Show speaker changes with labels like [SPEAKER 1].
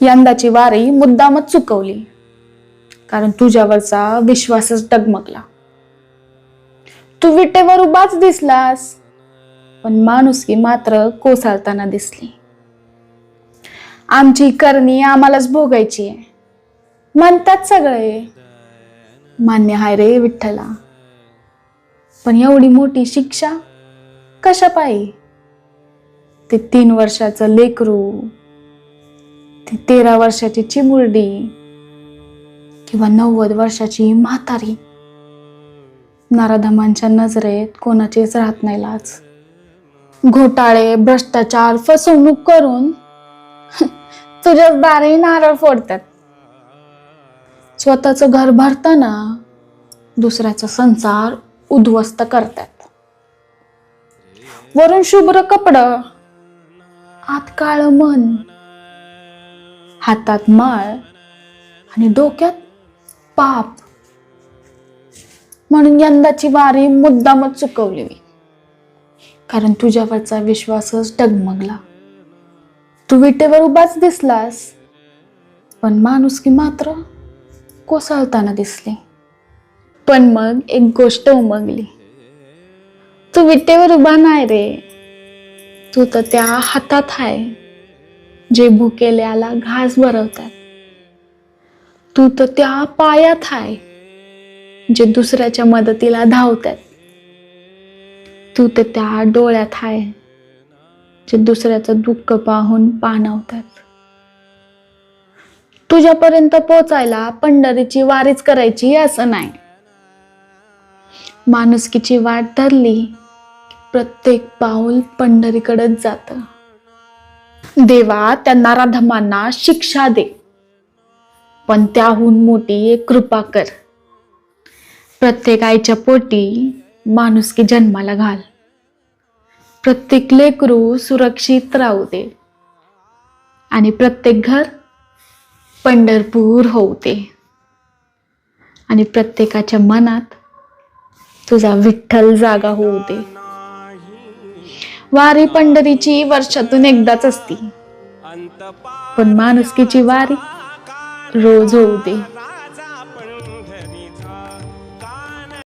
[SPEAKER 1] यंदाची वारी मुद्दामच चुकवली, कारण तुझ्यावरचा विश्वासच डगमगला. तू विटेवर उभाच दिसलास, पण माणुसकी मात्र कोसळताना दिसली. आमची करणी आम्हालाच भोगायची आहे म्हणतात सगळे. मान्य हाय रे विठ्ठला, पण एवढी मोठी शिक्षा कशा पायी? ते 3 वर्षाचं लेकरू, ती 13 वर्षाची चिमुरडी किंवा 90 वर्षाची म्हातारी, नराधमांच्या नजरेत कोणाचीच राहत नाही लाज. घोटाळे, भ्रष्टाचार, फसवणूक करून तुझ्याच दारी नारळ फोडतात. स्वतःचं घर भरताना दुसऱ्याचा संसार उद्ध्वस्त करतात. वरून शुभ्र कपडं, आत काळ मन, हातात माळ आणि डोक्यात पाप. म्हणून यंदाची वारी मुद्दामच चुकवली मी, कारण तुझ्यावरचा विश्वासच डगमगला. तू विटेवर उभाच दिसलास, पण माणुसकी मात्र कोसळताना दिसली. पण मग एक गोष्ट उमगली. तू विटेवर उभा नाही रे, तू तर त्या हातात आहे जे भुकेल्याला घास भरवतात. तू तर त्या पायात आहे जे दुसऱ्याच्या मदतीला धावतात. तू तर त्या डोळ्यात आहे जे दुसऱ्याचं दुःख पाहून पाणावतात. तुझ्यापर्यंत पोचायला पंढरीची वारीच करायची असं नाही. माणुसकीची वाट धरली, प्रत्येक पाऊल पंढरीकडेच जात. देवा, त्या नराधमांना शिक्षा दे, पण त्याहून मोठी एक कृपा कर. प्रत्येक आईच्या पोटी माणुसकी जन्माला घाल. प्रत्येक लेकरू सुरक्षित राहू दे आणि प्रत्येक घर पंढरपूर होऊ दे आणि प्रत्येकाच्या मनात तुझा विठ्ठल जागा होऊ दे. वारी पंढरीची वर्षातून एकदाच असती, पण माणुसकीची वारी रोज होऊ दे.